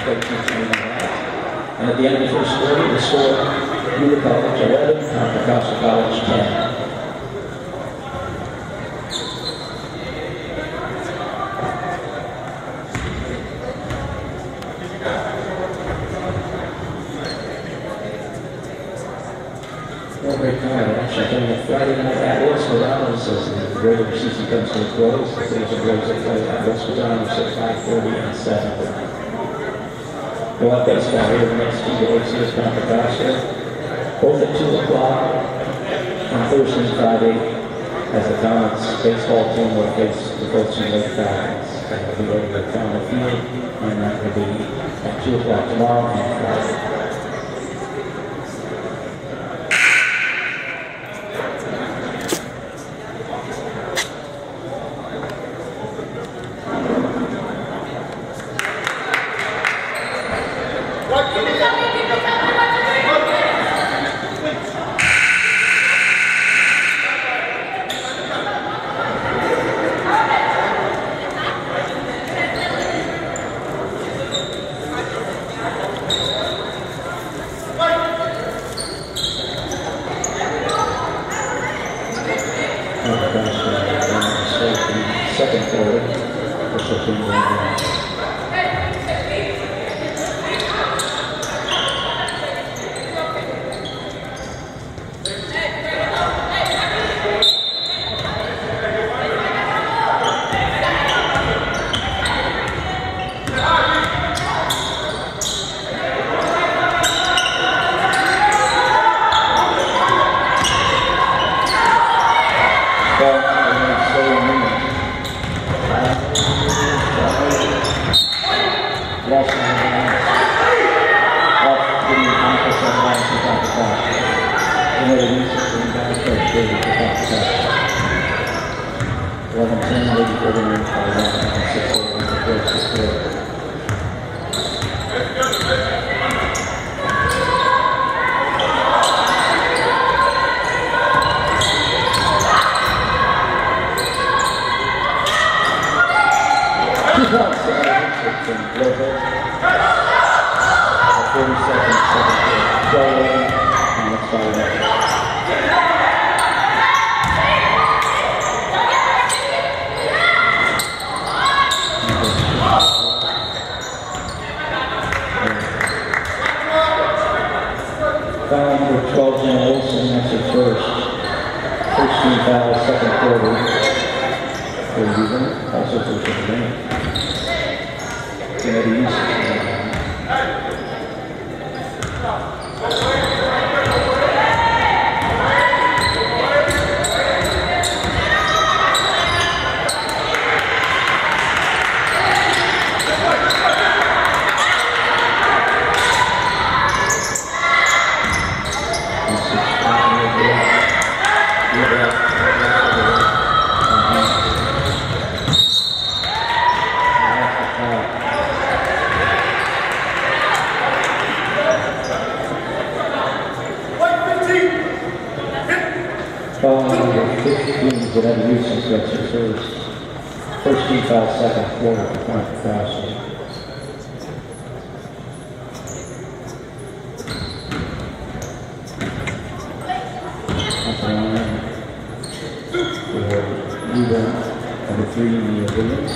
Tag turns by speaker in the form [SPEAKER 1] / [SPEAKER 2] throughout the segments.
[SPEAKER 1] And at the end of the first quarter, the score, Yuba College 11, Costa College 10. Well, great time, actually, coming up Friday night at Los Guadanos as the regular season comes to a close. The Phillies and Braves will play at Los Guadanos at 5:30 and 7:30. We'll have baseball here the next 2 days. Here's Contra Costa, both at 2 o'clock on Thursday and Friday, as the Comets baseball team will face the Costa and Lake Falcons. They'll be over at Contra Field, and that will be at 2 o'clock tomorrow and Friday. Second quarter, official team going. 11-10, lady for the ring, 6 over the first quarter. Foul number 12, Jen Olson, that's her first. First team foul, second quarter. For Yuba, also first of the game. Foul number 15, Jeanette Eustace, that's her first. First team foul, second quarter for Contra Costa. For Yuba, number 3, Mia Williams.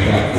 [SPEAKER 1] Shot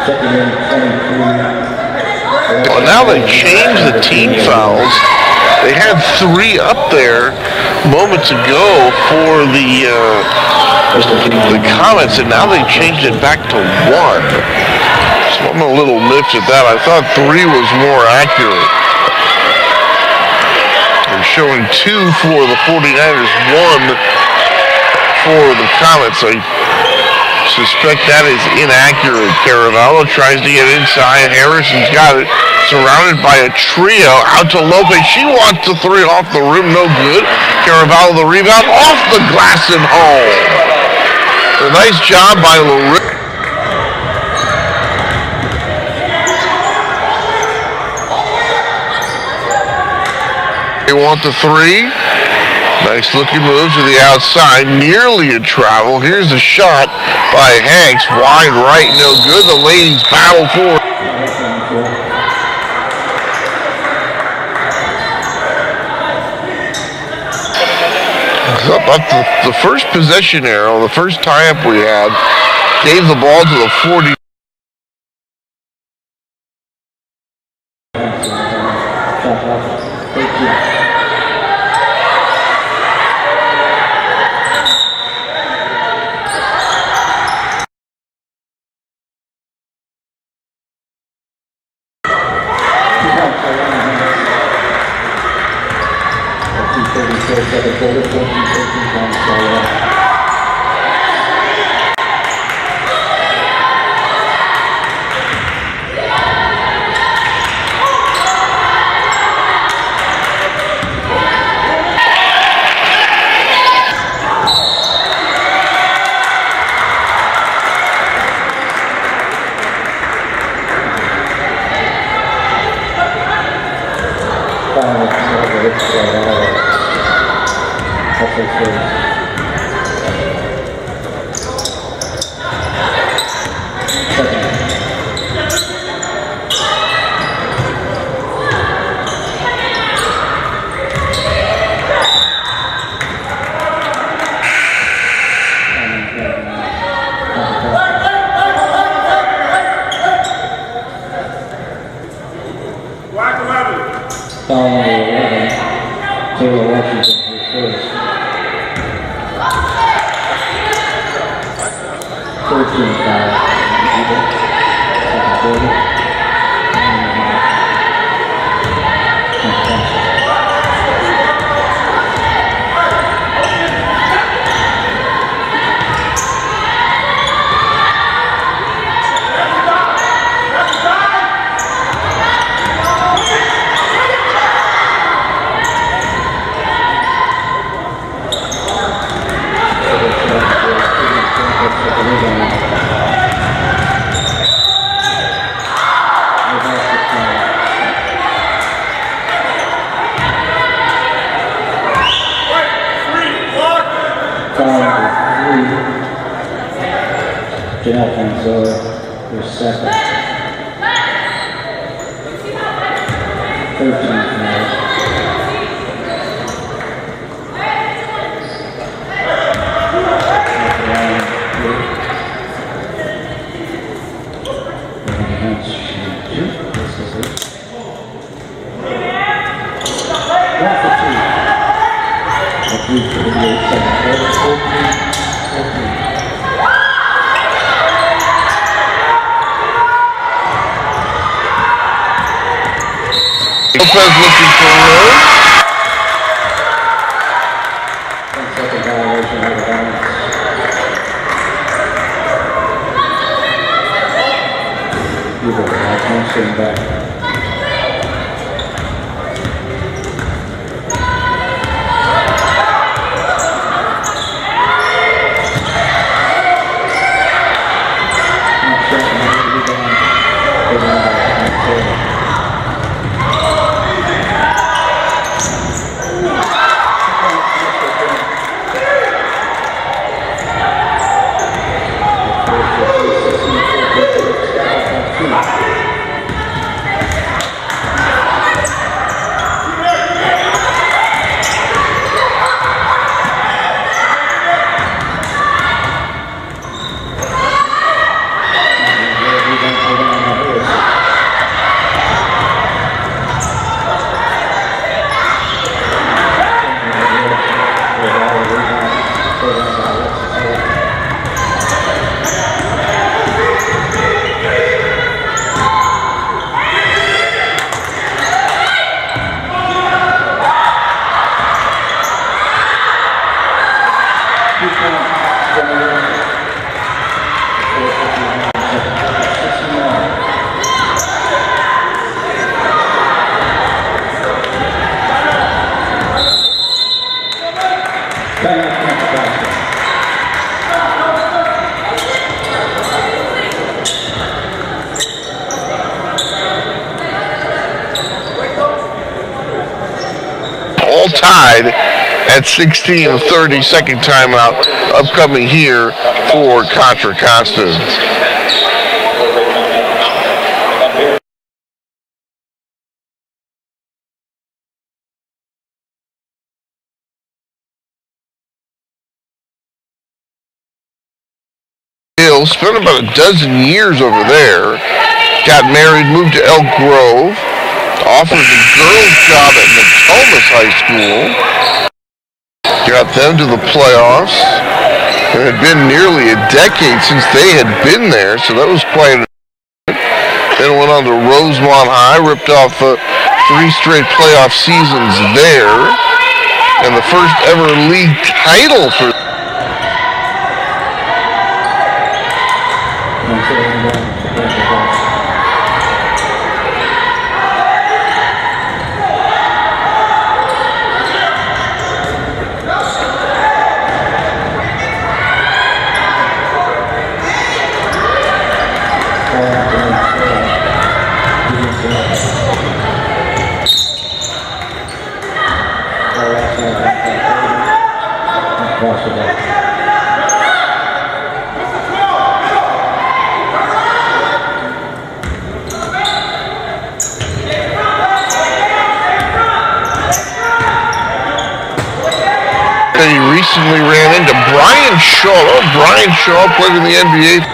[SPEAKER 1] Second in 23.
[SPEAKER 2] Well, now they changed the team fouls. They had 3 up there moments ago for the Comets, and now they changed it back to 1. So I'm a little miffed at that. I thought 3 was more accurate. They're showing 2 for the 49ers, 1 for the Comets. I suspect that is inaccurate. Caravallo tries to get inside. Harrison's got it. Surrounded by a trio. Out to Lopez. She wants the 3 off the rim. No good. Caravallo the rebound. Off the glass and home. A nice job by Larissa. They want the 3. Nice looking move to the outside. Nearly a travel. Here's a shot by Hanks. Wide right. No good. The ladies battle for it. Up the first possession arrow, the first tie-up we had, gave the ball to the 40. Lopez looking for Rose.
[SPEAKER 1] Yuba, back.
[SPEAKER 2] tied at 16-30. Second timeout upcoming here for Contra Costa. Spent about a dozen years over there. Got married, moved to Elk Grove. Offered a girls' job at Natomas High School. Got them to the playoffs. It had been nearly a decade since they had been there, so that was quite. Then went on to Rosemont High, ripped off 3 straight playoff seasons there, and the first ever league title for. He recently ran into Brian Shaw. Oh, Brian Shaw played in the NBA.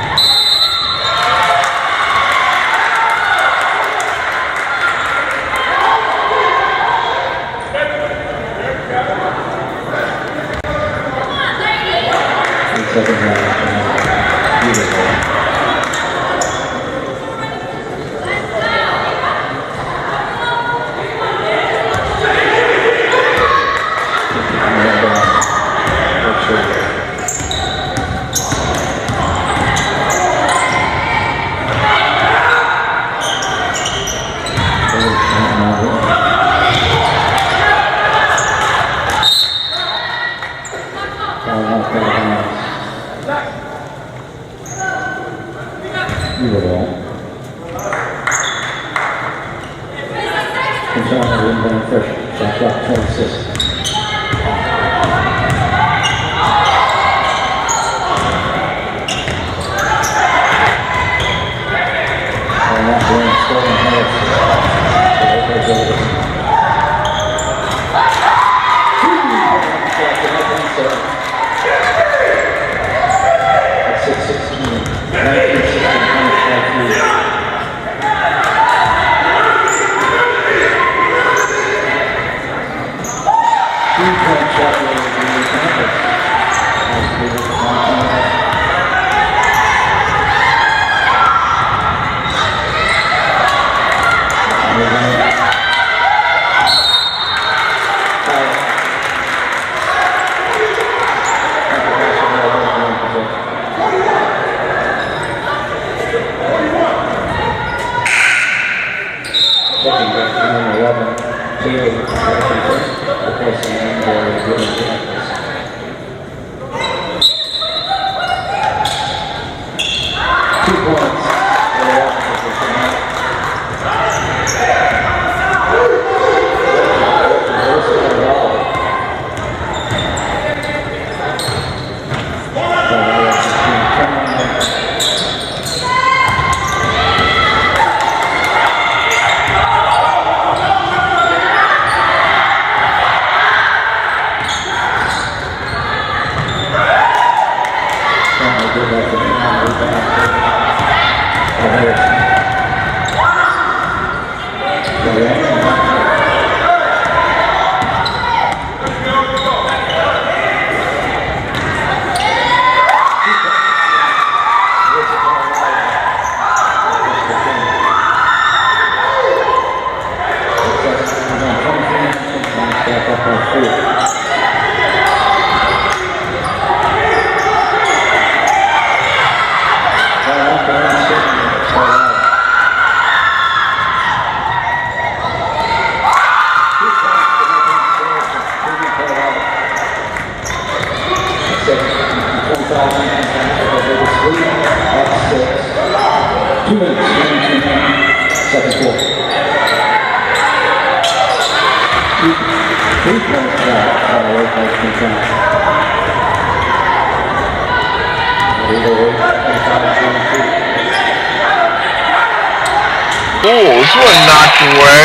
[SPEAKER 2] Cool, this one knocked away.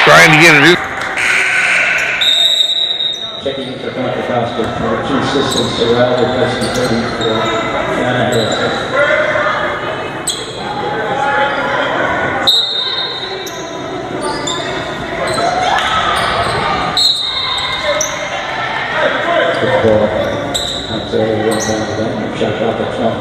[SPEAKER 2] Trying to get it in.
[SPEAKER 1] Checking in for Contra Costa, number 2 assistant Sorrell, requesting 30 for Anna Harris. Good ball. That's a one down to them. Shot off the trunk.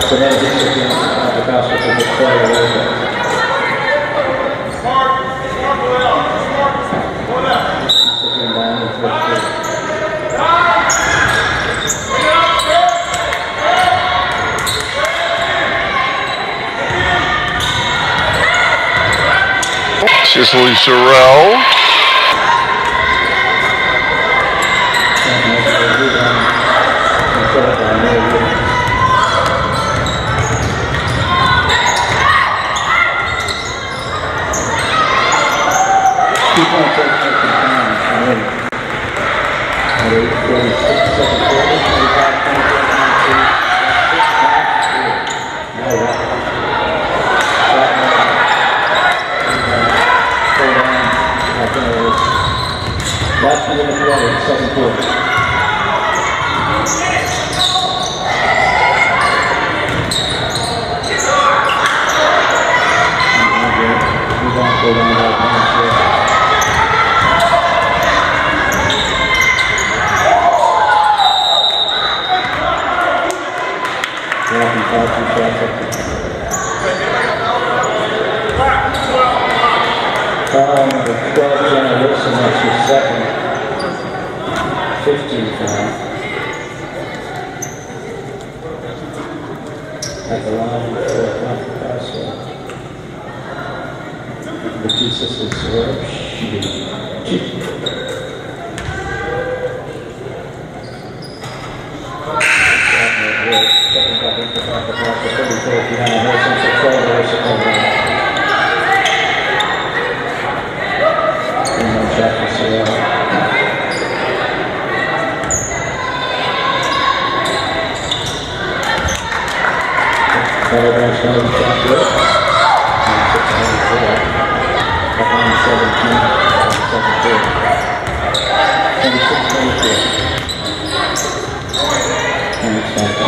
[SPEAKER 1] So then just to get the Costa for the play away.
[SPEAKER 2] Cicely Sorrell.
[SPEAKER 1] Last minute of play, second quarter. Number 12, Jenna Wilson, that's your second. 15 foul. At the line for Contra Costa. The 2 sisters were shooting. Second back in for Contra Costa, 34 behind Wilson, so 12 Wilson. Shot for Sorrell. Paragraph's going to shot good. And 694. Up on 17. Second quarter. 26-24. And it's back to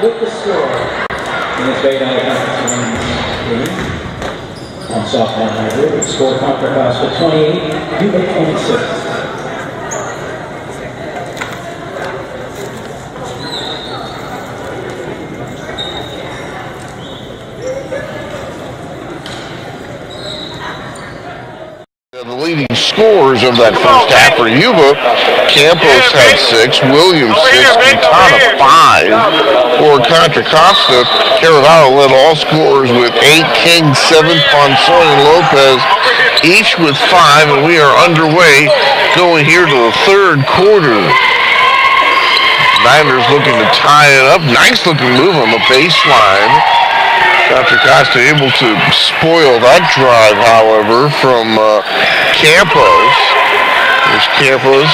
[SPEAKER 1] with the score. And it's made out on softball hybrid. Score Contra Costa 28, Yuba 26.
[SPEAKER 2] The leading scorers of that first half for Yuba, Campos had 6, Williams 6, Quintana 5. For Contra Costa, Caravallo led all scorers with 8, King 7, Ponson and Lopez each with 5, and we are underway going here to the third quarter. Niners looking to tie it up. Nice looking move on the baseline. Contra Costa able to spoil that drive, however, from Campos. There's Campos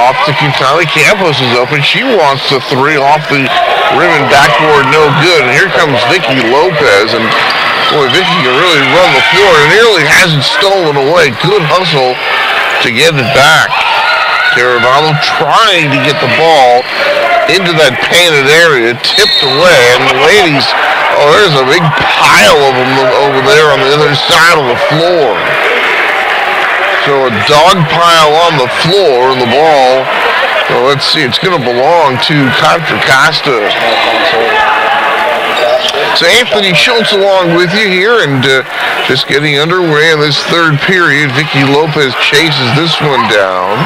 [SPEAKER 2] off to Quintana. Campos is open. She wants the three off the rim and backboard, no good. And here comes Vicky Lopez. And boy, Vicky can really run the floor. And nearly has it stolen away. Good hustle to get it back. Caravallo trying to get the ball into that painted area, tipped away, and the ladies, oh, there's a big pile of them over there on the other side of the floor. So a dog pile on the floor, and the ball, well, let's see, it's going to belong to Contra Costa. So Anthony Schultz along with you here, and just getting underway in this third period. Vicky Lopez chases this one down.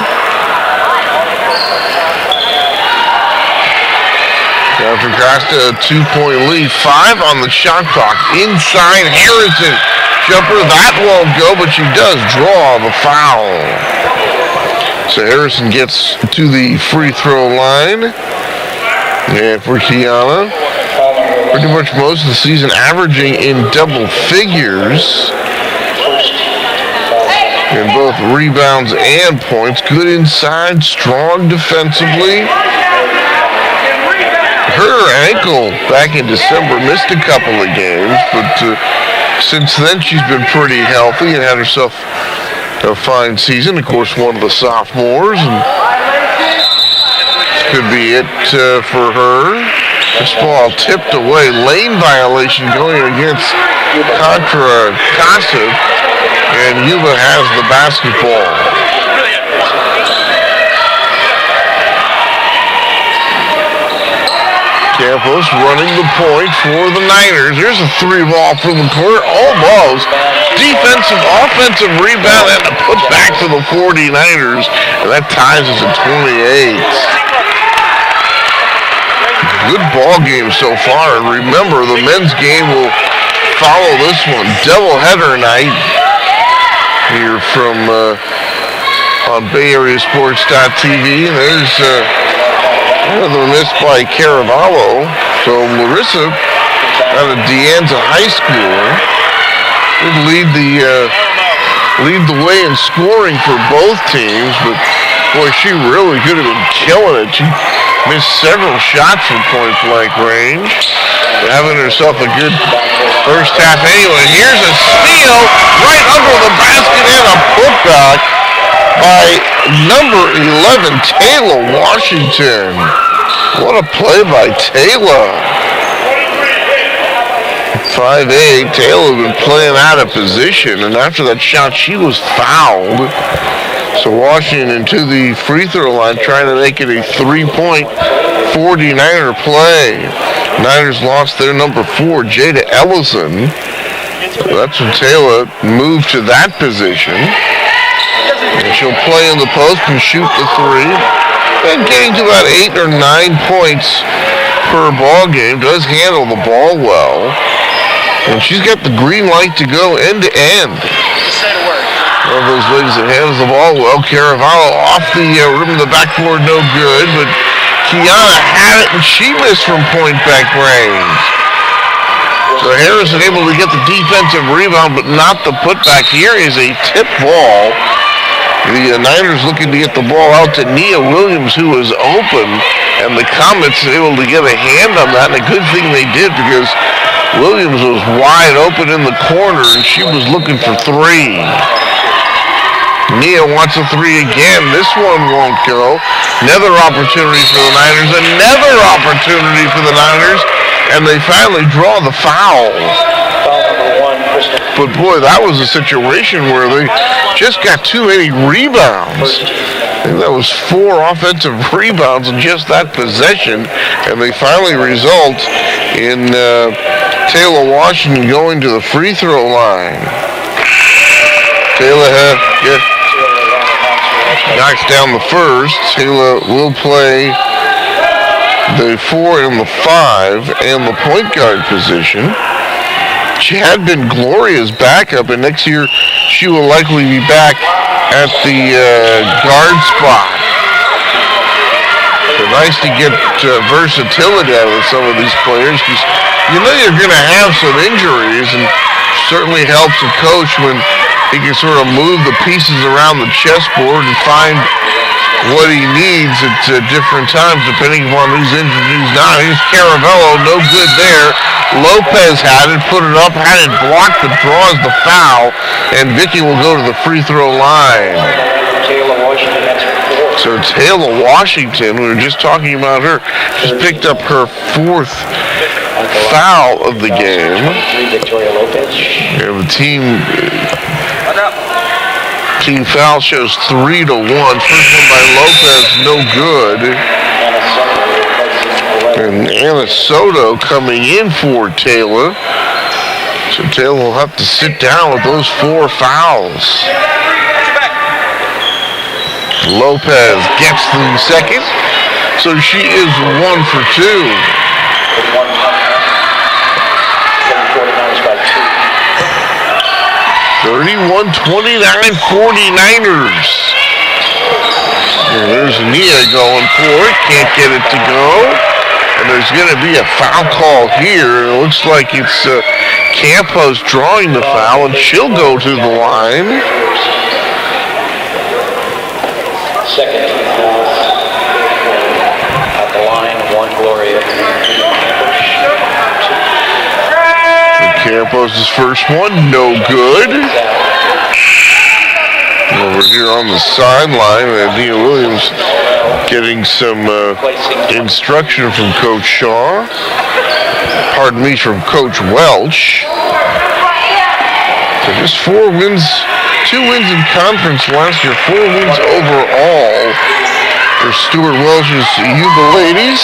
[SPEAKER 2] Contra Costa a 2-point lead. 5 on the shot clock. Inside Harrison. Jumper, that won't go, but she does draw the foul. So Harrison gets to the free throw line. And for Kiana, pretty much most of the season averaging in double figures. In both rebounds and points. Good inside, strong defensively. Her ankle back in December missed a couple of games, but since then she's been pretty healthy and had herself a fine season. Of course, one of the sophomores, and this could be it for her. This ball tipped away. Lane violation going against Contra Costa, and Yuba has the basketball. Campos running the point for the Niners. Here's a three ball from the corner. Almost. Defensive, offensive rebound and a put back to the 49ers. And that ties us at 28. Good ball game so far. And remember, the men's game will follow this one. Doubleheader night here from on BayAreaSports.tv. There's another miss by Caravallo. So Larissa out of De Anza High School would lead the way in scoring for both teams, but boy, she really could have been killing it. She missed several shots from point blank range, having herself a good first half anyway. Here's a steal right under the basket and a putback by number 11, Taylor Washington. What a play by Taylor. 5'8", Taylor had been playing out of position, and after that shot, she was fouled. So Washington to the free throw line, trying to make it a 3-point 49er play. Niners lost their number 4, Jada Ellison. That's when Taylor moved to that position. And she'll play in the post and shoot the three. And getting to about 8 or 9 points per ball game. Does handle the ball well. And she's got the green light to go end to end. One of those ladies that handles the ball well. Caravallo off the rim of the backboard, no good. But Kiana had it and she missed from point blank range. So Harrison able to get the defensive rebound, but not the putback. Here is a tip ball. The Niners looking to get the ball out to Nia Williams, who was open, and the Comets able to get a hand on that, and a good thing they did because Williams was wide open in the corner, and she was looking for three. Nia wants a three again. This one won't go. Another opportunity for the Niners, another opportunity for the Niners, and they finally draw the foul. But boy, that was a situation where they just got too many rebounds. I think that was 4 offensive rebounds in just that possession, and they finally result in Taylor Washington going to the free throw line. Taylor knocks down the first. Taylor will play the 4 and the 5 and the point guard position. She had been Gloria's backup, and next year she will likely be back at the guard spot. It's nice to get versatility out of some of these players because you know you're going to have some injuries, and certainly helps a coach when he can sort of move the pieces around the chessboard and find what he needs at different times depending upon who's injured and who's not. Here's Caravello, no good there. Lopez had it, put it up, had it blocked, but draws the foul, and Vicky will go to the free throw line. So Taylor Washington, we were just talking about her, she's picked up her 4th foul of the game. And the team foul shows 3-1. First one by Lopez, no good. And Anna Soto coming in for Taylor. So Taylor will have to sit down with those 4 fouls. Lopez gets the second, so she is 1 for 2. (31-29) 49ers. And there's Nia going for it, can't get it to go. And there's going to be a foul call here. It looks like it's Campos drawing the foul, and she'll go to the line.
[SPEAKER 3] Second at the line, 1 Gloria.
[SPEAKER 2] Campos' first one, no good. Over here on the sideline, Nia Williams getting some instruction from Coach Shaw. Pardon me, from Coach Welch. So just 4 wins, 2 wins in conference last year, 4 wins overall for Stuart Welch's Yuba ladies.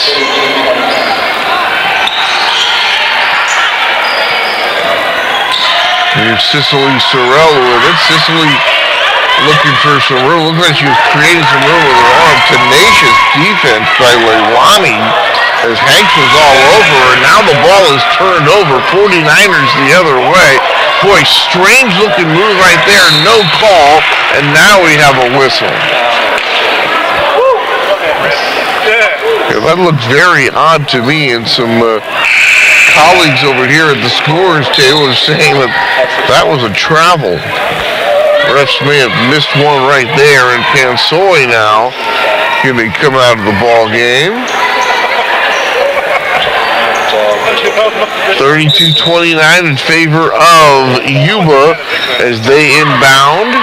[SPEAKER 2] Here's Cicely Sorrell with it. Cicely looking for some room. Looks like she was creating some room with her arm. Tenacious defense by Leilani as Hanks was all over her. Now the ball is turned over. 49ers the other way. Boy, strange looking move right there. No call. And now we have a whistle. Yeah, that looked very odd to me, and some colleagues over here at the scorers table are saying that was a travel. Refs may have missed one right there, and Pansoy now going to come out of the ball game. 32-29 in favor of Yuba as they inbound.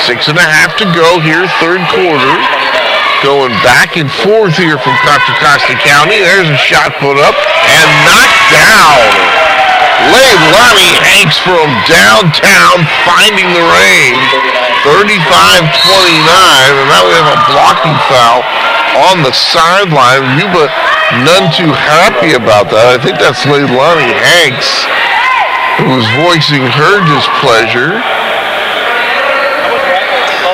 [SPEAKER 2] 6.5 to go here, 3rd quarter. Going back and forth here from Contra Costa County. There's a shot put up and knocked down. Leilani Hanks from downtown finding the range. 35-29, and now we have a blocking foul on the sideline. Yuba none too happy about that. I think that's Leilani Hanks who was voicing her displeasure.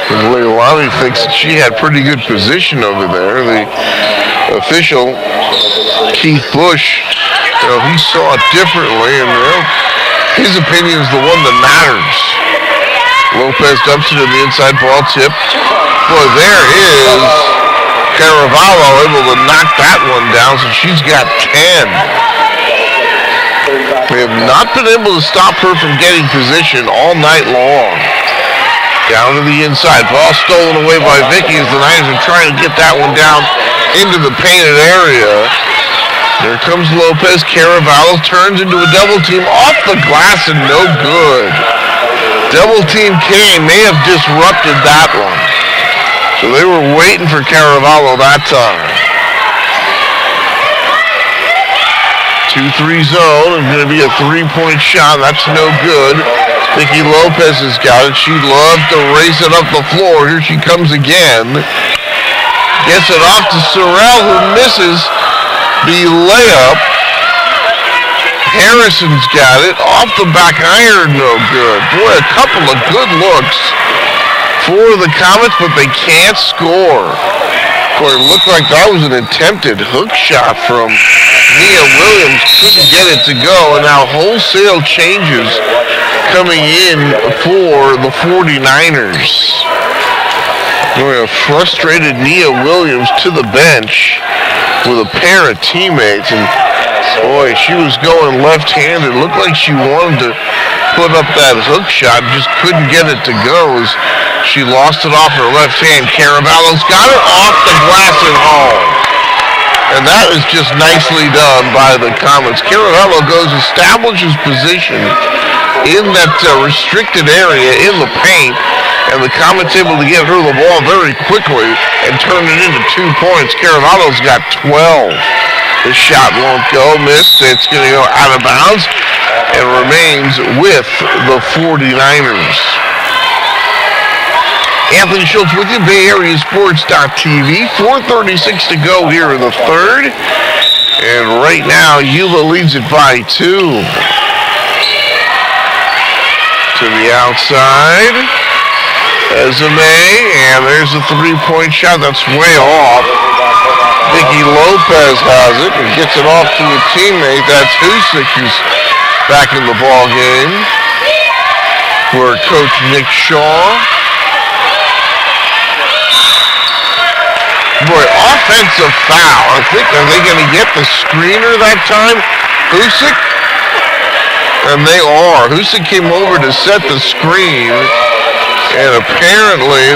[SPEAKER 2] Leilani thinks she had pretty good position over there. The official, Keith Bush, he saw it differently, and his opinion is the one that matters. Lopez dumps it in the inside ball tip. Boy, there is Caravallo able to knock that one down, so she's got 10. We have not been able to stop her from getting position all night long. Down to the inside. Ball stolen away by Vicky as the Niners are trying to get that one down into the painted area. There comes Lopez. Caravallo turns into a double team off the glass and no good. Double team Kane may have disrupted that one. So they were waiting for Caravallo that time. 2-3 zone. It's going to be a 3-point shot. That's no good. Vicky Lopez has got it. She'd love to race it up the floor. Here she comes again. Gets it off to Sorrell, who misses the layup. Harrison's got it. Off the back iron, no good. Boy, a couple of good looks for the Comets, but they can't score. Boy, it looked like that was an attempted hook shot from Nia Williams. Couldn't get it to go, and now wholesale changes coming in for the 49ers. Boy, a frustrated Nia Williams to the bench with a pair of teammates, and boy, she was going left-handed. Looked like she wanted to put up that hook shot, just couldn't get it to go as she lost it off her left hand. Caravallo's got her off the glass and home. And that is just nicely done by the Comets. Caravallo goes, establishes position in that restricted area in the paint, and the Comets able to get her the ball very quickly and turn it into 2 points. Caravallo's got 12. The shot won't go, missed. It's going to go out of bounds and remains with the 49ers. Anthony Schultz with you, Bay Area Sports.tv. 4:36 to go here in the third. And right now, Yuba leads it by 2. To the outside. Esme, and there's a 3-point shot. That's way off. Vicky Lopez has it and gets it off to a teammate. That's Husick who's back in the ball game for Coach Nick Shaw. Boy, offensive foul. I think, are they going to get the screener that time? Husick? And they are. Husick came over to set the screen, and apparently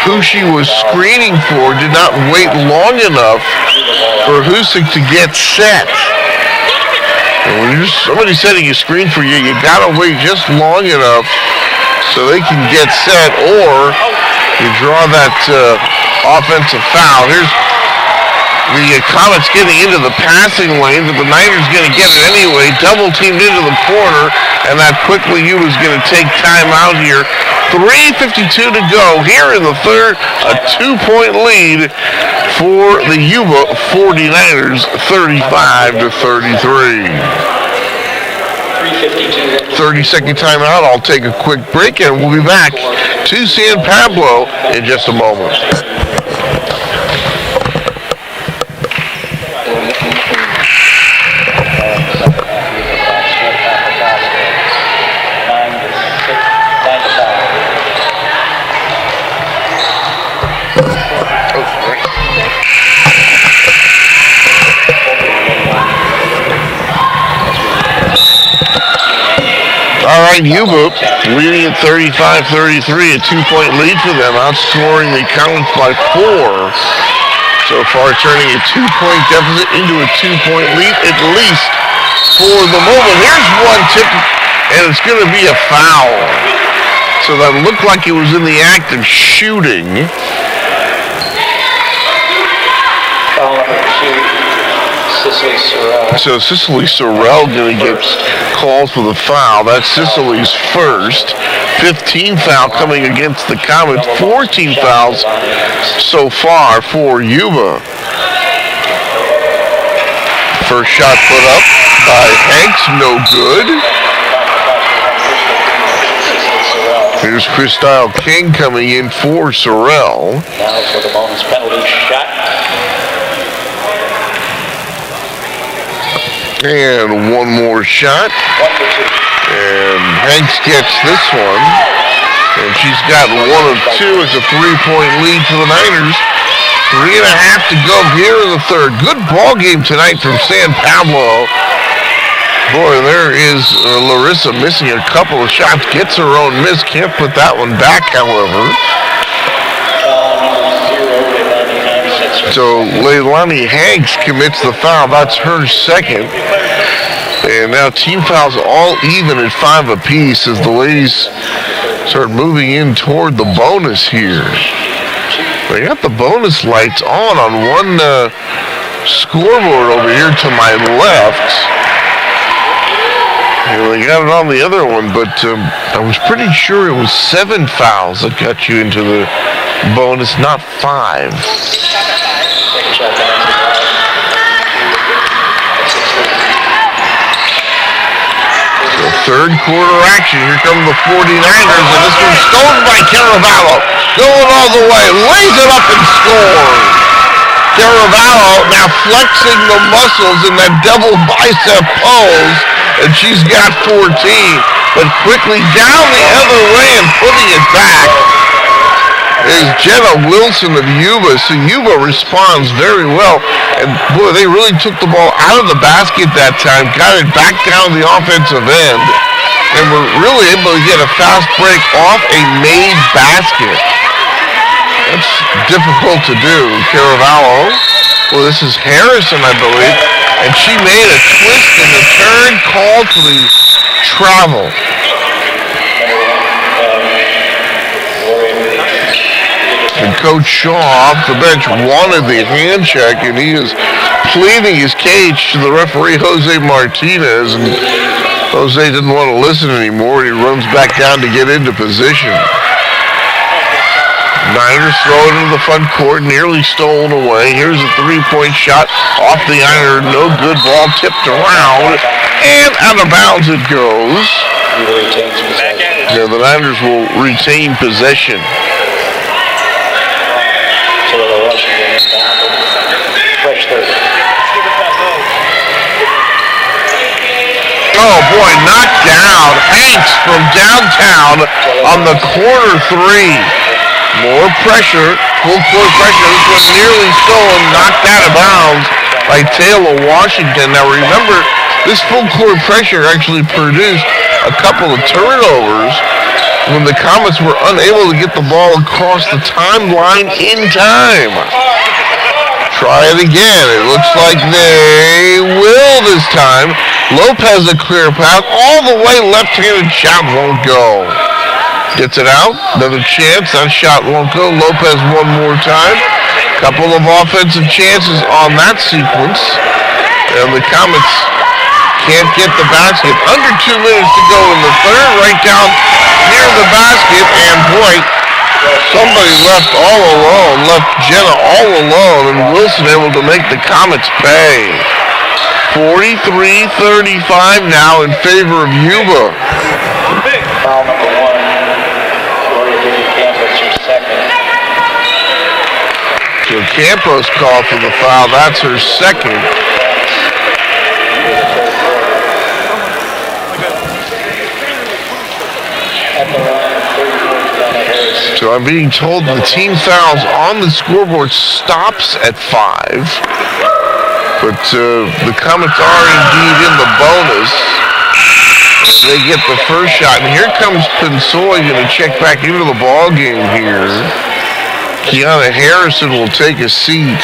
[SPEAKER 2] who she was screening for did not wait long enough for Husick to get set. And when you're somebody setting a screen for you, you gotta wait just long enough so they can get set, or you draw that offensive foul. Here's the Comets getting into the passing lane, but the Niners going to get it anyway. Double teamed into the corner, and that quickly Yuba's going to take time out here. 3:52 to go here in the third. A 2-point lead for the Yuba 49ers, 35-33. 30-second timeout. I'll take a quick break, and we'll be back to San Pablo in just a moment. All right, Yuba leading at 35-33, a 2-point lead for them, outscoring the Comets by 4. So far, turning a 2-point deficit into a 2-point lead, at least for the moment. Here's one tip, and it's going to be a foul. So that looked like it was in the act of shooting. So Cicely Sorrell going to get called for the foul. That's Cicely's first. 15 foul coming against the Comets. 14 fouls so far for Yuba. First shot put up by Hanks, no good. Here's Christyle King coming in for Sorrell.
[SPEAKER 3] Now for the bonus penalty shot.
[SPEAKER 2] And one more shot. And Hanks gets this one. And she's got 1 of 2. It's a 3-point lead for the Niners. 3.5 to go here in the third. Good ball game tonight from San Pablo. Boy, there is Larissa missing a couple of shots. Gets her own miss. Can't put that one back, however. So Leilani Hanks commits the foul. That's her second. And now team fouls all even at 5 apiece as the ladies start moving in toward the bonus here. They got the bonus lights on one scoreboard over here to my left. And they got it on the other one, but I was pretty sure it was 7 fouls that got you into the bonus, not 5. So third quarter action. Here come the 49ers, and this one's stolen by Caravallo. Going all the way, lays it up and scores. Caravallo now flexing the muscles in that double bicep pose, and she's got 14. But quickly down the other way and putting it back. is Jenna Wilson of Yuba. So Yuba responds very well. And boy, they really took the ball out of the basket that time, got it back down the offensive end, and were really able to get a fast break off a made basket. That's difficult to do. Caravallo. Well, this is Harrison, I believe. And she made a twist in the turn, called for the travel. And Coach Shaw off the bench wanted the hand check, and he is pleading his case to the referee, Jose Martinez. And Jose didn't want to listen anymore. He runs back down to get into position. Niners throw it into the front court, nearly stolen away. Here's a three-point shot off the iron. No good. Ball tipped around, and out of bounds it goes. Yeah, the Niners will retain possession. Oh boy, knocked down. Hanks from downtown on the corner three. More pressure, full court pressure. This one nearly stolen, knocked out of bounds by Taylor Washington. Now remember, this full court pressure actually produced a couple of turnovers when the Comets were unable to get the ball across the timeline in time. Try it again. It looks like they will this time. Lopez a clear path. All the way left-handed shot won't go. Gets it out. Another chance. That shot won't go. Lopez one more time. Couple of offensive chances on that sequence. And the Comets can't get the basket. Under 2 minutes to go in the third. Right down near the basket. And boy, somebody left all alone, left Jenna all alone, and Wilson able to make the Comets pay. 43-35 now in favor of Yuba.
[SPEAKER 3] Foul number one. Campos, your second.
[SPEAKER 2] So Campos called for the foul. That's her second. So I'm being told the team fouls on the scoreboard stops at 5. But the Comets are indeed in the bonus. And they get the first shot. And here comes Pinsoy going to check back into the ball game here. Kiana Harrison will take a seat.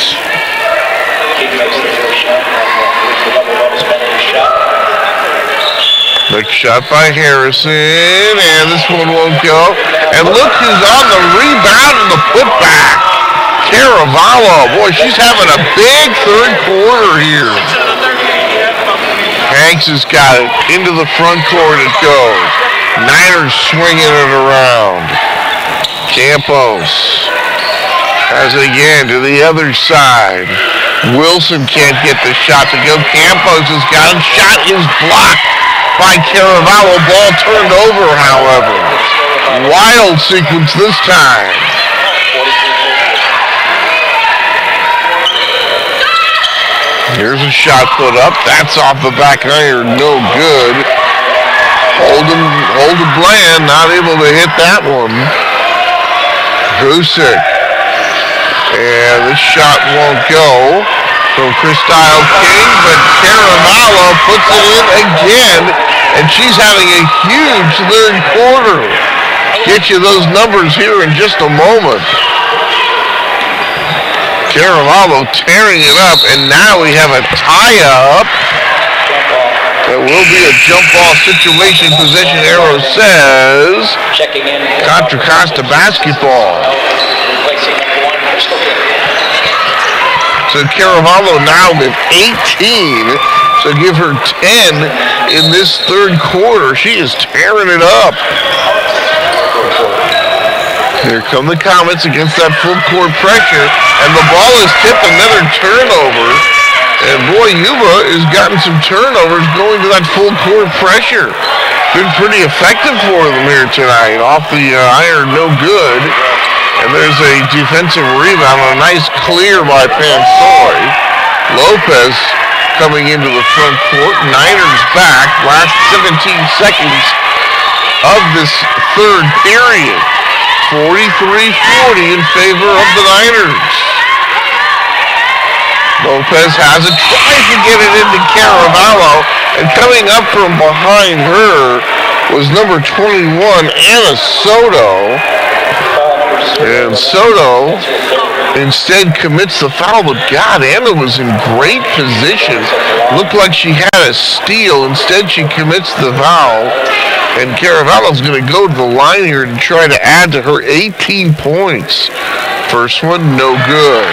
[SPEAKER 2] Next shot by Harrison, and this one won't go. And look who's on the rebound and the putback. Caravallo. Boy, she's having a big third quarter here. Hanks has got it. Into the front court it goes. Niners swinging it around. Campos has it again to the other side. Wilson can't get the shot to go. Campos has got it. Shot is blocked by Caravallo. Ball turned over, however. Wild sequence this time. Here's a shot put up. That's off the back iron. No good. Holden Bland not able to hit that one. Husick. And this shot won't go from Christyle King, but Caravallo puts it in again, and she's having a huge third quarter. Get you those numbers here in just a moment. Caravallo tearing it up, and now we have a tie-up. It will be a jump ball situation. Possession arrow says Contra Costa basketball. So Caravallo now with 18, so give her 10 in this third quarter. She is tearing it up. Here come the Comets against that full court pressure, and the ball is tipped, another turnover. And boy, Yuba has gotten some turnovers going to that full court pressure. Been pretty effective for them here tonight. Off the iron, no good. And there's a defensive rebound, a nice clear by Pinsoy. Lopez coming into the front court. Niners back. Last 17 seconds of this third period. 43-40 in favor of the Niners. Lopez has it, tries to get it into Caravallo, and coming up from behind her was number 21, Anna Soto. And Soto instead commits the foul, but God, Anna was in great position. Looked like she had a steal. Instead, she commits the foul. And Caravallo's going to go to the line here and try to add to her 18 points. First one, no good.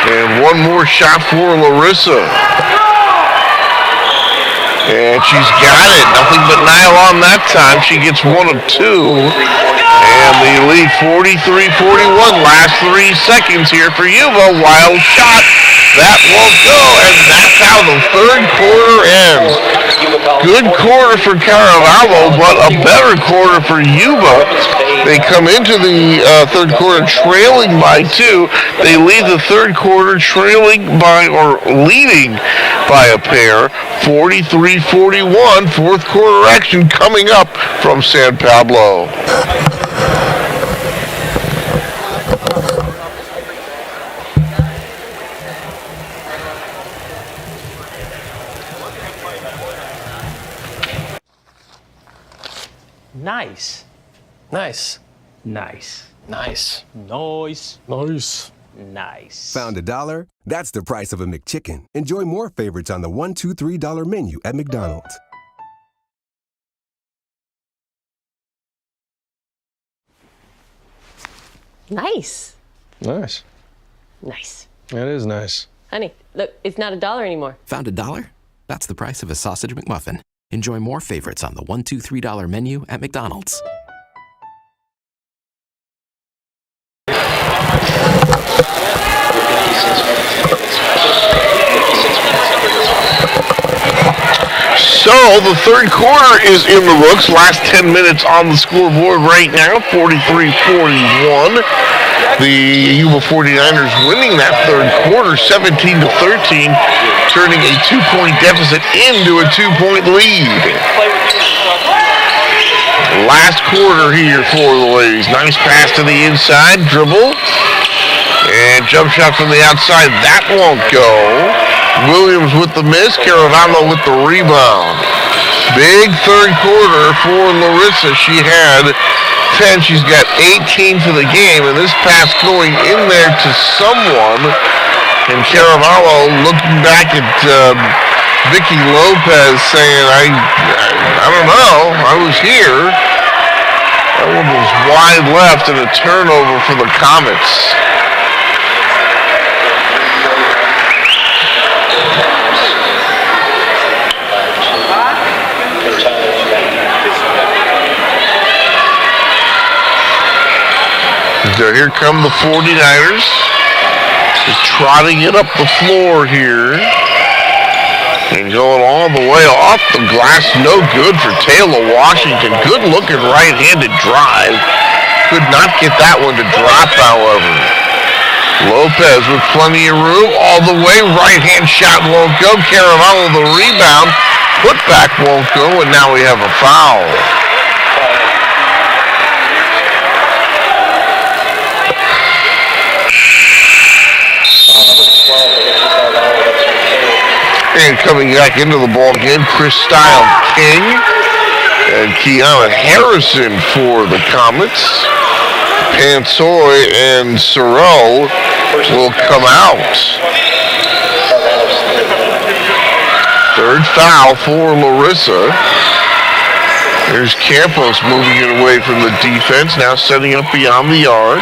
[SPEAKER 2] And one more shot for Larissa. And she's got it. Nothing but nylon that time. She gets one of two. And the lead 43-41. Last 3 seconds here for Yuba. Wild shot. That won't go. And that's how the third quarter ends. Good quarter for Caravallo, but a better quarter for Yuba. They come into the third quarter trailing by 2. They leave the third quarter trailing by, or leading by a pair. 43-41. Fourth quarter action coming up from San Pablo.
[SPEAKER 4] Nice.
[SPEAKER 5] Nice.
[SPEAKER 4] Nice.
[SPEAKER 5] Nice.
[SPEAKER 4] Nice.
[SPEAKER 5] Nice.
[SPEAKER 4] Nice.
[SPEAKER 6] Found $1? That's the price of a McChicken. Enjoy more favorites on the $1, $2, $3 menu at McDonald's.
[SPEAKER 7] Nice.
[SPEAKER 5] Nice.
[SPEAKER 7] Nice.
[SPEAKER 5] That is nice.
[SPEAKER 7] Honey, look, it's not $1 anymore.
[SPEAKER 8] Found $1? That's the price of a sausage McMuffin. Enjoy more favorites on the $1, $2, $3 menu at McDonald's.
[SPEAKER 2] So the third quarter is in the books. Last 10 minutes on the scoreboard right now, 43-41. The Yuba 49ers winning that third quarter, 17-13, turning a 2-point deficit into a 2-point lead. Last quarter here for the ladies. Nice pass to the inside, dribble, and jump shot from the outside. That won't go. Williams with the miss, Caravallo with the rebound. Big third quarter for Larissa. She had 10. She's got 18 for the game, and this pass going in there to someone. And Caravallo looking back at Vicky Lopez saying, I don't know, I was here. That one was wide left and a turnover for the Comets. So here come the 49ers. Just trotting it up the floor here. And going all the way off the glass. No good for Taylor Washington. Good looking right-handed drive. Could not get that one to drop, however. Lopez with plenty of room. All the way. Right-hand shot won't go. Caravallo the rebound. Putback won't go. And now we have a foul. And coming back into the ball game, Christyle King and Kiana Harrison for the Comets. Pansoy and Sorrell will come out. Third foul for Larissa. There's Campos moving it away from the defense, now setting up beyond the yard.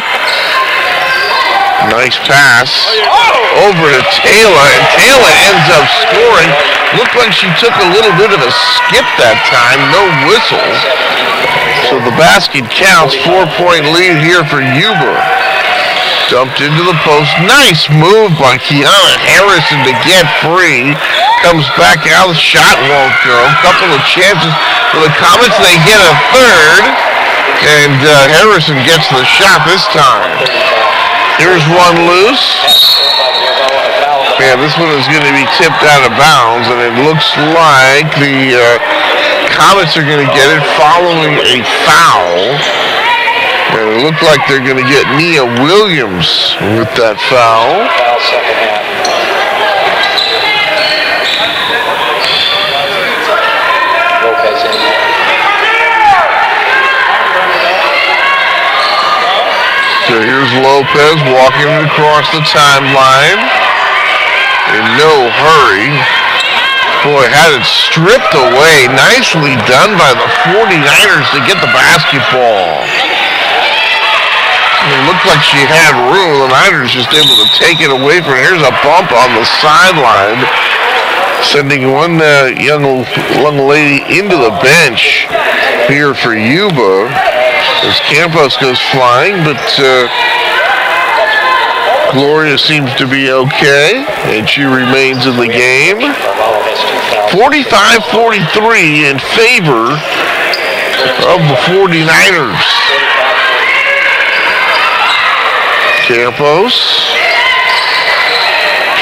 [SPEAKER 2] Nice pass over to Taylor, and Taylor ends up scoring. Looked like she took a little bit of a skip that time, no whistle. So the basket counts, 4-point lead here for Yuba. Dumped into the post, nice move by Kiana Harrison to get free. Comes back out, the shot won't go. Couple of chances for the Comets, they get a third. And Harrison gets the shot this time. Here's one loose. Yeah, this one is going to be tipped out of bounds, and it looks like the Comets are going to get it following a foul. And it looked like they're going to get Nia Williams with that foul.
[SPEAKER 3] Foul second half. Lopez in there.
[SPEAKER 2] So here's Lopez walking across the timeline in no hurry. Boy, had it stripped away. Nicely done by the 49ers to get the basketball. It looked like she had room. The Niners just able to take it away from her. Here's a bump on the sideline, sending one young lady into the bench here for Yuba as Campos goes flying, but Gloria seems to be okay, and she remains in the game. 45-43 in favor of the 49ers. Campos.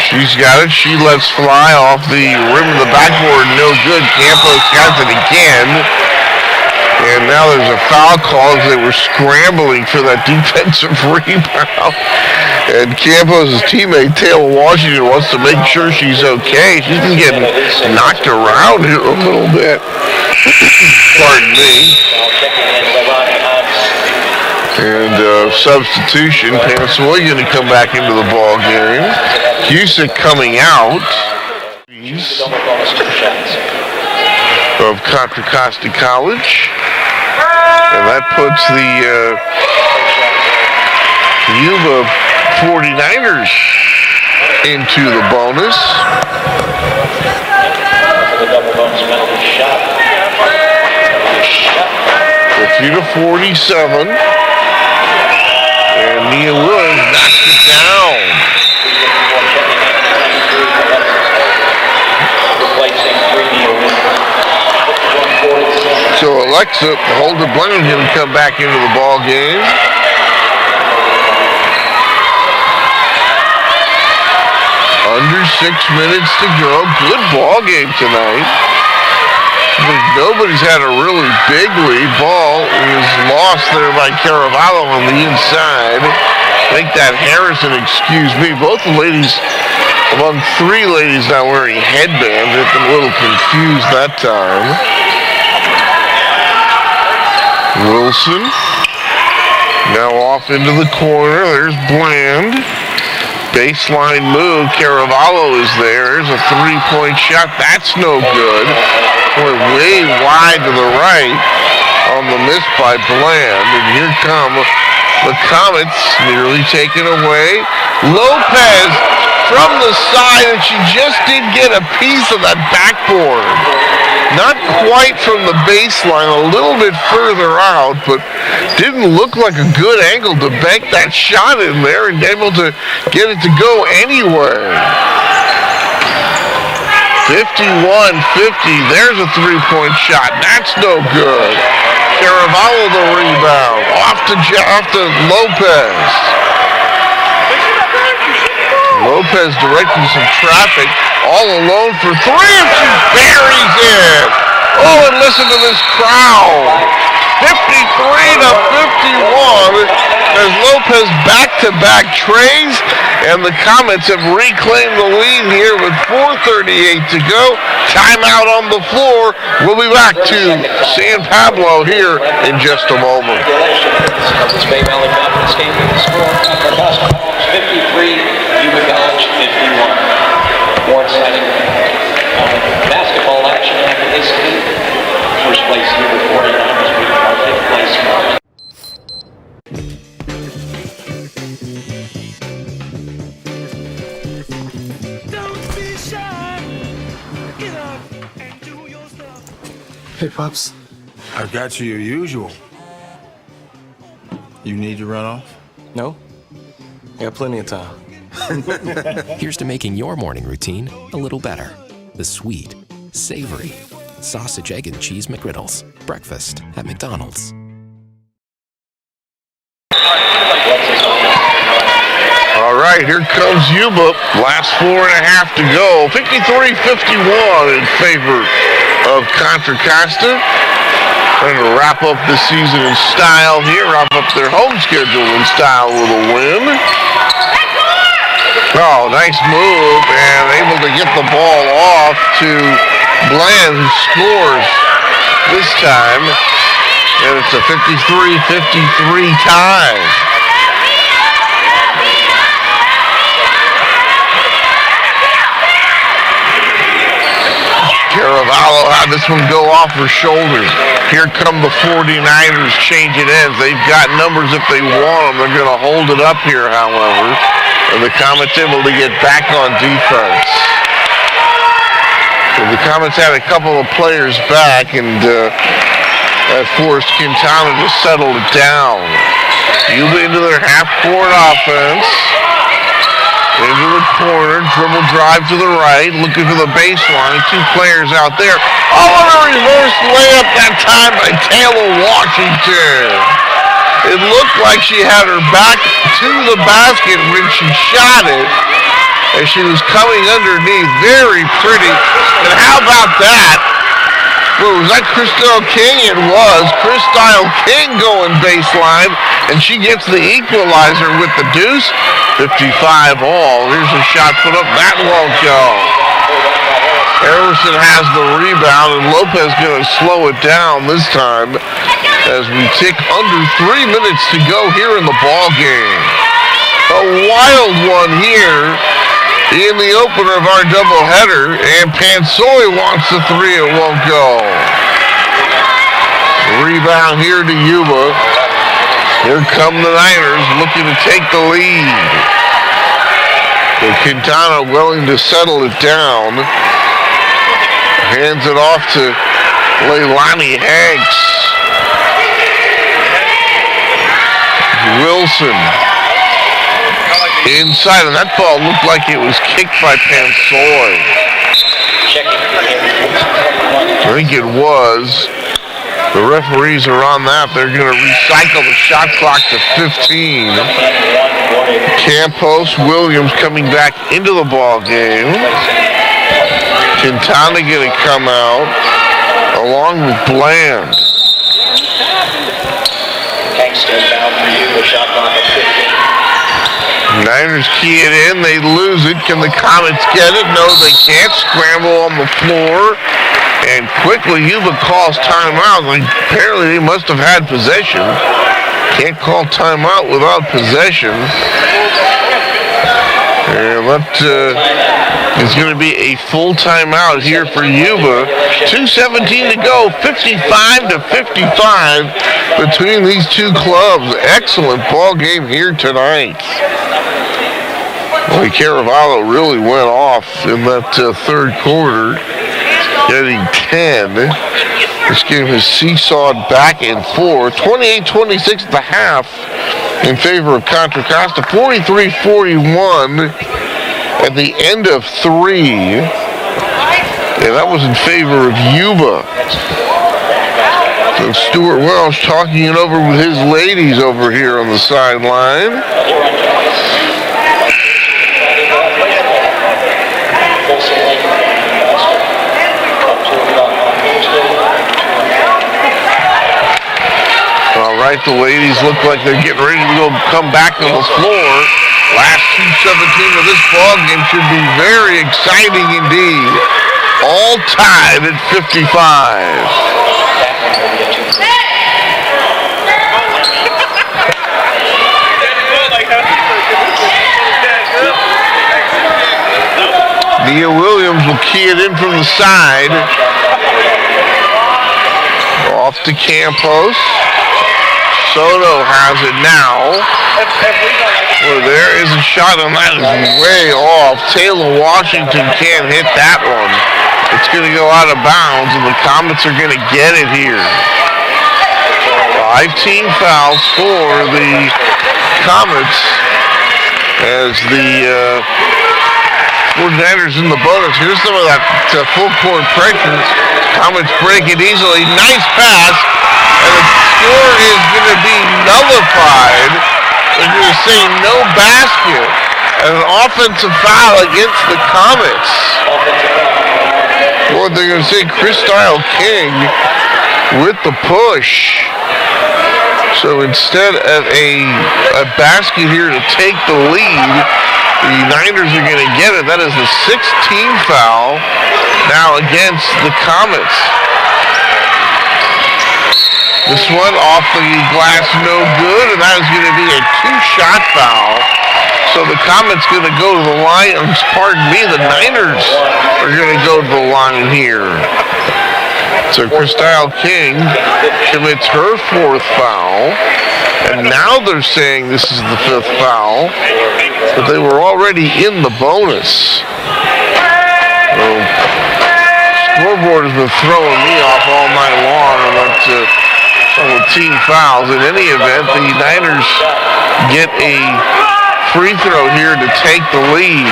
[SPEAKER 2] She's got it. She lets fly off the rim of the backboard. No good. Campos got it again. And now there's a foul call as they were scrambling for that defensive rebound. And Campos' teammate, Taylor Washington, wants to make sure she's okay. She's been getting knocked around here a little bit. Pardon me. And substitution, Pansoy going to come back into the ball game. Cusick coming out of Contra Costa College. And that puts the Yuba 49ers into the bonus.
[SPEAKER 3] The double bonus penalty shot.
[SPEAKER 2] 50-47. And Nia Williams knocks it down. So Alexa Holder-Blenheim going to come back into the ball game. Under 6 minutes to go. Good ball game tonight. Nobody's had a really big lead. Ball is lost there by Caravallo on the inside. I think that Harrison, excuse me, both the ladies, among three ladies now wearing headbands, get them a little confused that time. Wilson now off into the corner. There's Bland. Baseline move. Caravallo is there. There's a three-point shot. That's no good. Boy, way wide to the right on the miss by Bland. And here come the Comets, nearly taken away. Lopez from the side, and she just did get a piece of that backboard. Not quite from the baseline, a little bit further out, but didn't look like a good angle to bank that shot in there and able to get it to go anywhere. 51-50, there's a three-point shot. That's no good. Caravallo the rebound. Off to Lopez. Lopez directing some traffic. All alone for three, and she buries it. Oh, and listen to this crowd. 53-51 as Lopez back-to-back trays, and the Comets have reclaimed the lead here with 4:38 to go. Timeout on the floor. We'll be back to San Pablo here in just a moment.
[SPEAKER 3] This Bay Valley Baptist game score for basketball 53, Yuba College 51. More exciting basketball action after this game. First place Yuba 49ers beat our fifth place.
[SPEAKER 9] Hey, Pops. I've got you your usual. You need to run off?
[SPEAKER 5] No? I got plenty of time.
[SPEAKER 8] Here's to making your morning routine a little better. The sweet, savory, sausage, egg, and cheese McGriddles. Breakfast at McDonald's.
[SPEAKER 2] All right, right, here comes Yuba. Last 4.5 to go. 53-51 in favor of Contra Costa. Trying to wrap up the season in style here. Wrap up their home schedule in style with a win. Oh, nice move. And able to get the ball off to Bland, who scores this time. And it's a 53-53 tie. Caravallo had this one go off her shoulder. Here come the 49ers changing ends. They've got numbers if they want them. They're going to hold it up here, however. And the Comets able to get back on defense. So the Comets had a couple of players back, and that forced Quintana to settle it down. Yuba into their half-court offense. Into the corner, dribble drive to the right, looking for the baseline. Two players out there. Oh, and a reverse layup that time by Taylor Washington. It looked like she had her back to the basket when she shot it, and she was coming underneath. Very pretty. And how about that? Well, was that Crystal King? It was. Crystal King going baseline, and she gets the equalizer with the deuce. 55 all. Here's a shot put up. That won't go. Harrison has the rebound, and Lopez going to slow it down this time as we tick under 3 minutes to go here in the ball game. A wild one here in the opener of our doubleheader, and Pansoy wants the three. It won't go. Rebound here to Yuba. Here come the Niners looking to take the lead. But Quintana willing to settle it down. Hands it off to Leilani Hanks. Wilson. Inside, and that ball looked like it was kicked by Pansoy. I think it was. The referees are on that. They're going to recycle the shot clock to 15. Campos, Williams coming back into the ball game. Quintana going to come out along with Bland. Niners key it in. They lose it. Can the Comets get it? No, they can't. Scramble on the floor. And quickly, Yuba calls timeout. Like, apparently, they must have had possession. Can't call timeout without possession. And that is going to be a full timeout here for Yuba. 2:17 to go, 55-55 between these two clubs. Excellent ball game here tonight. Boy, Caravallo really went off in that third quarter. Getting 10. This game has seesawed back and forth. 28-26 at the half in favor of Contra Costa. 43-41 at the end of 3. And that was in favor of Yuba. So Stuart Welsh talking it over with his ladies over here on the sideline. All right, the ladies look like they're getting ready to come back on the floor. Last 2:17 of this ball game should be very exciting indeed. All tied at 55. Nia Williams will key it in from the side. Off to Campos. Soto has it now. Well, there is a shot on that. It's way off. Taylor Washington can't hit that one. It's going to go out of bounds, and the Comets are going to get it here. 5 team fouls for the Comets as the 49ers in the bonus. Here's some of that full court pressure. Comets break it easily. Nice pass. And the score is going to be nullified. They're going to say no basket. And an offensive foul against the Comets. Boy, they're going to say Christyle King with the push. So instead of a basket here to take the lead, the Niners are going to get it. That is the 16th foul now against the Comets. This one off the glass, no good, and that is going to be a 2-shot foul. So the Comets going to go to the line, the Niners are going to go to the line here. So Christyle King commits her 4th foul, and now they're saying this is the 5th foul, but they were already in the bonus. So, scoreboard has been throwing me off all night long about some of the team fouls. In any event, the Niners get a free throw here to take the lead.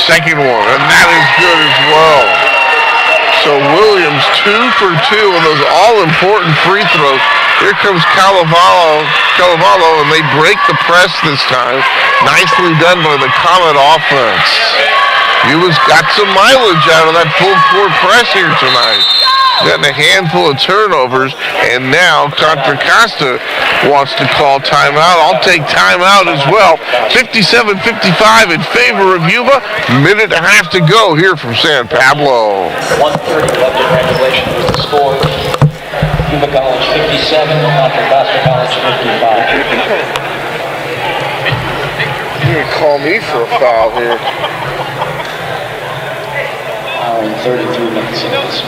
[SPEAKER 2] Second one, and that is good as well. So Williams 2 for 2 on those all-important free throws. Here comes Calavallo, and they break the press this time. Nicely done by the Comet offense. Yuba's got some mileage out of that full court press here tonight. Gotten a handful of turnovers, and now Contra Costa wants to call timeout. I'll take timeout as well. 57-55 in favor of Yuba. Minute and a half to go here from San Pablo.
[SPEAKER 3] 1:30 left in regulation was the score. Yuba College 57, Contra Costa College 55.
[SPEAKER 2] You're gonna call me for a foul here.
[SPEAKER 3] 33 minutes in this.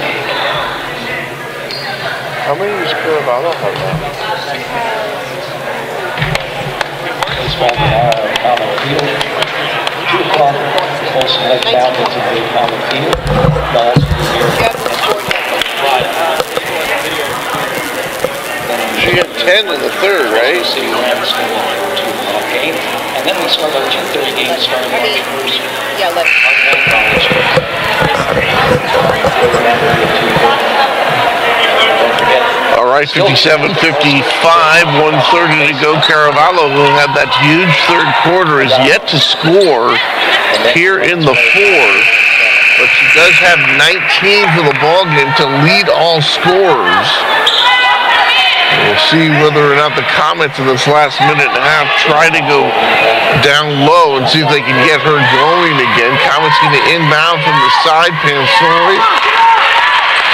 [SPEAKER 2] How many does Caravallo have now?
[SPEAKER 3] Baseball common field. 2 o'clock, Costa heads down into the common field. Balls
[SPEAKER 2] She had 10 in the 3rd, right?
[SPEAKER 3] City Rams going to the 2 o'clock game. And then we start our 2:30 game starting March 1st.
[SPEAKER 10] Yeah, let's.
[SPEAKER 2] All right, 57-55, 1:30 to go. Caravallo, who had that huge 3rd quarter, is yet to score here in the 4th, but she does have 19 for the ball game to lead all scorers. We'll see whether or not the Comets in this last minute and a half try to go down low and see if they can get her going again. Comets going to inbound from the side. Pansori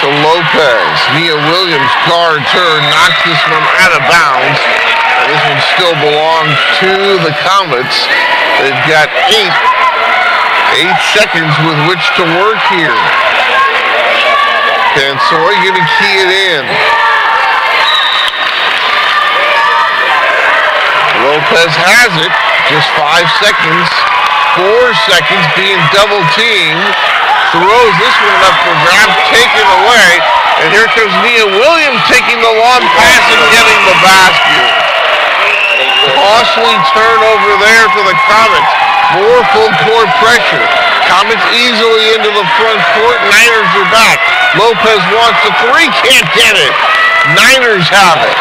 [SPEAKER 2] to Lopez. Nia Williams guards her, knocks this one out of bounds. And this one still belongs to the Comets. They've got 8 seconds with which to work here. Pansori going to key it in. Lopez has it, just 5 seconds, 4 seconds being double teamed, throws this one up for grabs, taken away, and here comes Nia Williams taking the long pass and getting the basket. Costly turnover there for the Comets, more full court pressure. Comets easily into the front court, Niners are back. Lopez wants the 3, can't get it. Niners have it.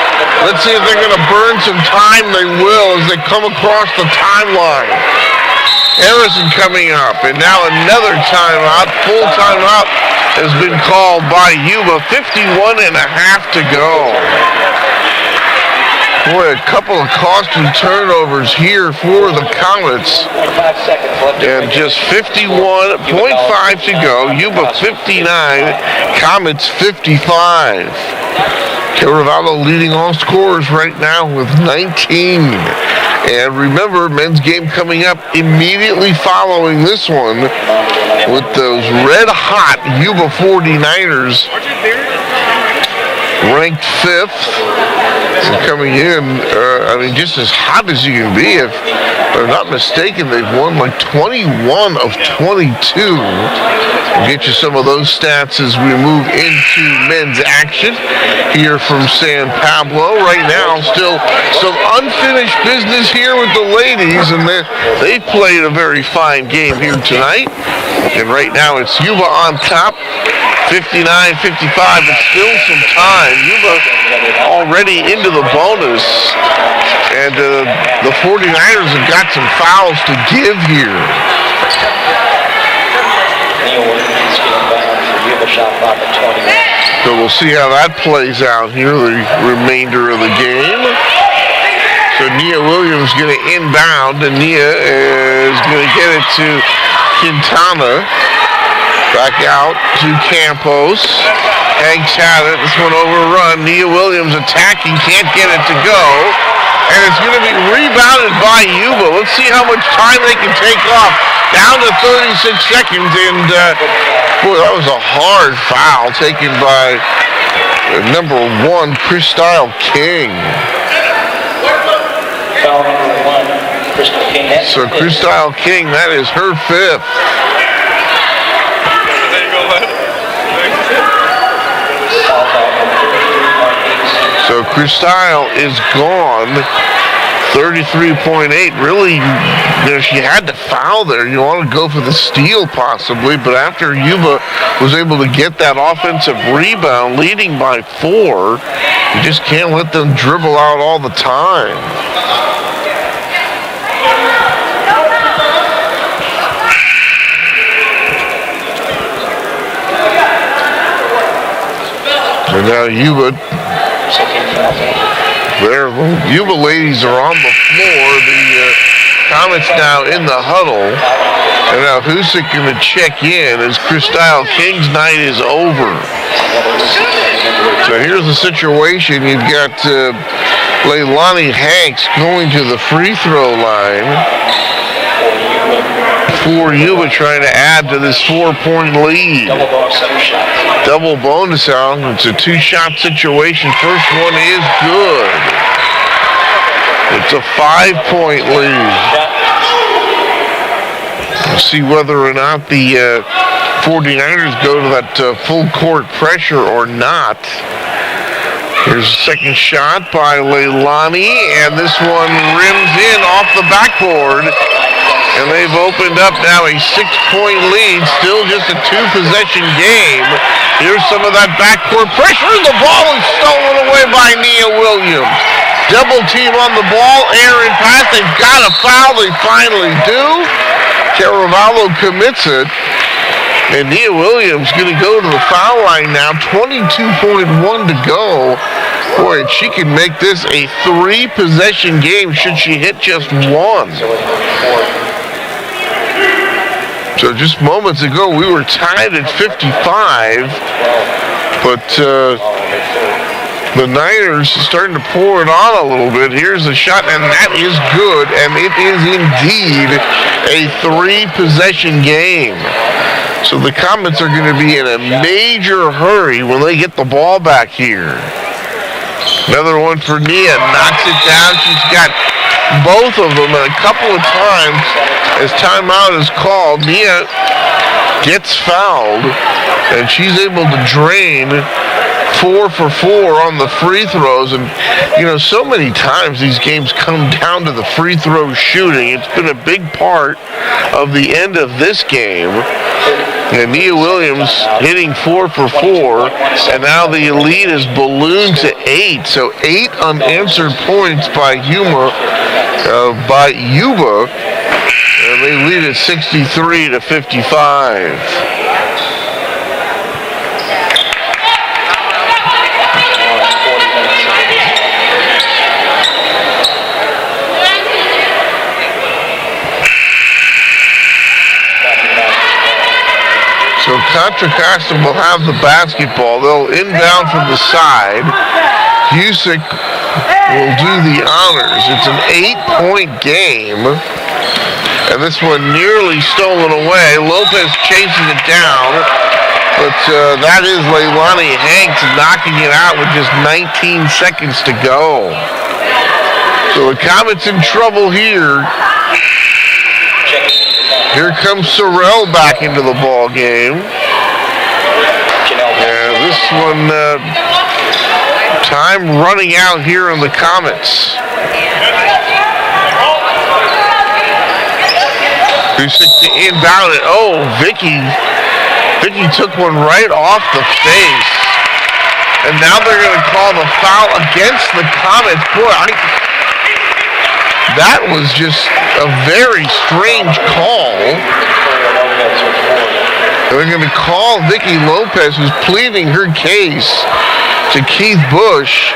[SPEAKER 2] Let's see if they're going to burn some time. They will as they come across the timeline. Harrison coming up, and now another timeout. Full timeout has been called by Yuba. 51 and a half to go. Boy, a couple of costly turnovers here for the Comets. And just 51.5 to go. Yuba 59, Comets 55. Caravallo leading all scorers right now with 19. And remember, men's game coming up immediately following this one with those red-hot Yuba 49ers ranked 5th. And coming in, just as hot as you can be. If I'm not mistaken, they've won like 21 of 22. We'll get you some of those stats as we move into men's action here from San Pablo. Right now, still some unfinished business here with the ladies, and they played a very fine game here tonight. And right now, it's Yuba on top, 59-55, but still some time. Yuba already into the bonus. And the 49ers have got some fouls to give here. So we'll see how that plays out here, the remainder of the game. So Nia Williams going to inbound, and Nia is going to get it to Quintana. Back out to Campos. Hanks had it. This one overrun. Nia Williams attacking, can't get it to go. And it's going to be rebounded by Yuba. Let's see how much time they can take off. Down to 36 seconds, and boy, that was a hard foul taken by number 1, Crystal King.
[SPEAKER 3] Foul number 1, Crystal King.
[SPEAKER 2] So Crystal King, that is her 5th. So Crystal is gone. 33.8. Really, she had to foul there. You want to go for the steal possibly, but after Yuba was able to get that offensive rebound, leading by 4, you just can't let them dribble out all the time. And now Yuba, there, the Yuba ladies are on the floor. The Comets now in the huddle. And now Husick going to check in as Crystal King's night is over. So here's the situation. You've got Leilani Hanks going to the free throw line for Yuba, trying to add to this 4-point lead. Double bonus out. It's a 2-shot situation. First one is good. It's a 5-point lead. We'll see whether or not the 49ers go to that full court pressure or not. Here's a second shot by Leilani, and this one rims in off the backboard. And they've opened up now a 6-point lead, still just a 2-possession game. Here's some of that backcourt pressure. The ball is stolen away by Nia Williams. Double team on the ball, errant pass. They've got a foul, they finally do. Caravallo commits it. And Nia Williams going to go to the foul line now, 22.1 to go. Boy, she can make this a 3-possession game should she hit just one. So just moments ago, we were tied at 55, but the Niners are starting to pour it on a little bit. Here's a shot, and that is good, and it is indeed a 3-possession game. So the Comets are going to be in a major hurry when they get the ball back here. Another one for Nia, knocks it down. She's got both of them, and a couple of times as timeout is called, Nia gets fouled, and she's able to drain 4 for 4 on the free throws. And you know, so many times these games come down to the free throw shooting. It's been a big part of the end of this game. And Nia Williams hitting 4 for 4, and now the lead is ballooned to 8. So 8 unanswered points by Yuba, and they lead at 63 to 55. So Contra Costa will have the basketball. They'll inbound from the side. Husick will do the honors. It's an 8-point game. And this one nearly stolen away. Lopez chasing it down. But that is Leilani Hanks knocking it out with just 19 seconds to go. So the Comets in trouble here. Here comes Sorrell back into the ball game. And this one, time running out here on the Comets. Husick to inbound it. Oh, Vicky Vicky took one right off the face. And now they're going to call the foul against the Comets. Boy, that was just a very strange call. They're going to call Vicky Lopez, who's pleading her case, to Keith Bush.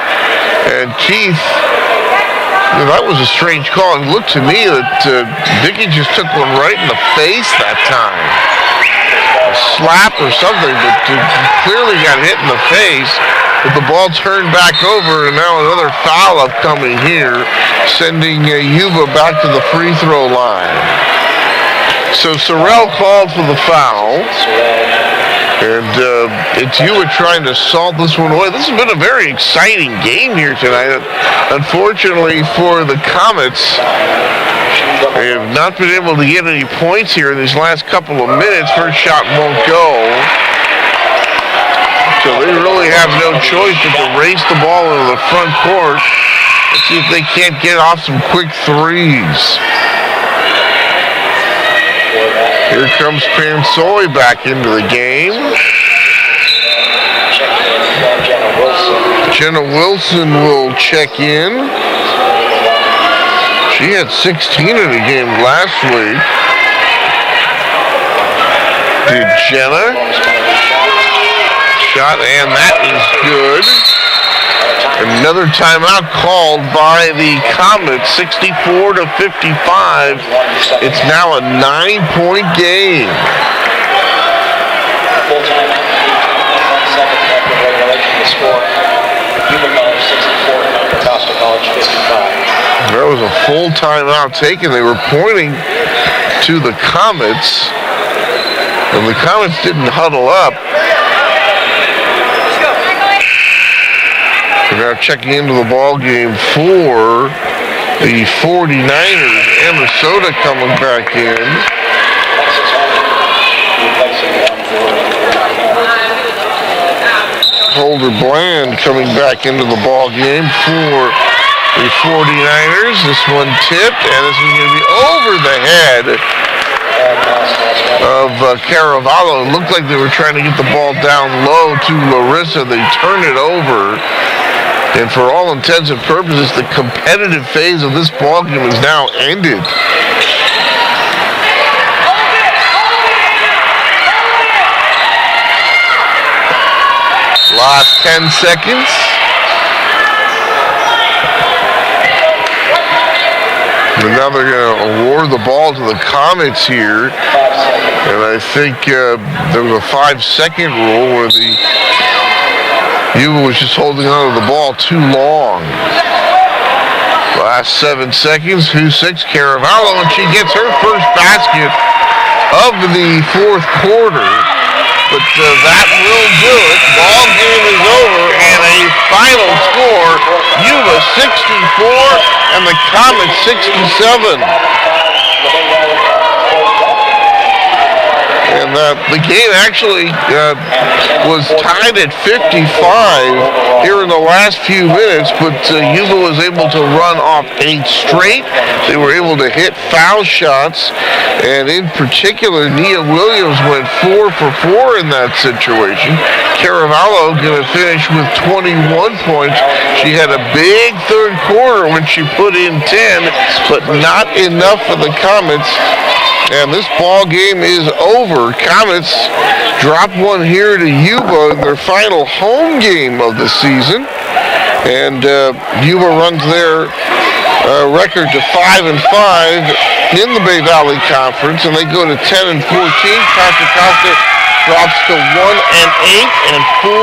[SPEAKER 2] And Keith, that was a strange call. It looked to me that Vicky just took one right in the face that time. A slap or something, but clearly got hit in the face. But the ball turned back over, and now another foul upcoming here, sending Yuba back to the free throw line. So Sorrell called for the foul. And it's Yuba trying to salt this one away. This has been a very exciting game here tonight. Unfortunately for the Comets, they have not been able to get any points here in these last couple of minutes. First shot won't go. So they really have no choice but to race the ball into the front court and see if they can't get off some quick threes. Here comes Pansoy back into the game. Jenna Wilson will check in. She had 16 in the game last week. Did Jenna. Shot, and that is good. Another timeout called by the Comets, 64-55. It's now a 9-point game.
[SPEAKER 3] Full timeout, 1 second after regulation to score. Yuba College 64, Costa College 55.
[SPEAKER 2] There was a full timeout taken. They were pointing to the Comets, and the Comets didn't huddle up. We're now checking into the ball game for the 49ers. Minnesota coming back in. Holder Bland coming back into the ball game for the 49ers. This one tipped, and this is going to be over the head of Caravallo. It looked like they were trying to get the ball down low to Larissa. They turned it over. And for all intents and purposes, the competitive phase of this ball game is now ended. Last 10 seconds. And now they're going to award the ball to the Comets here. And I think there was a 5-second rule where the Yuba was just holding on to the ball too long. Last 7 seconds, Husix, Caravallo, and she gets her first basket of the fourth quarter. But that will do it. Ball game is over, and a final score, Yuba 64 and the Comets 67. And the game actually was tied at 55 here in the last few minutes, but Yuba was able to run off 8 straight. They were able to hit foul shots, and in particular, Nia Williams went 4 for 4 in that situation. Caravallo going to finish with 21 points. She had a big third quarter when she put in 10, but not enough for the Comets. And this ball game is over. Comets drop one here to Yuba in their final home game of the season. And Yuba runs their record to 5-5 in the Bay Valley Conference, and they go to 10-14. Contra Costa drops to 1-8 and 4-22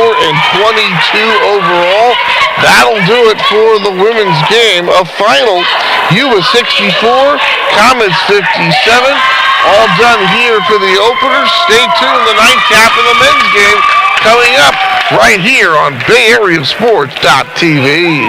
[SPEAKER 2] overall. That'll do it for the women's game. A final, Yuba 64, Comets 57. All done here for the opener. Stay tuned, the nightcap of the men's game coming up right here on BayAreaSports.tv.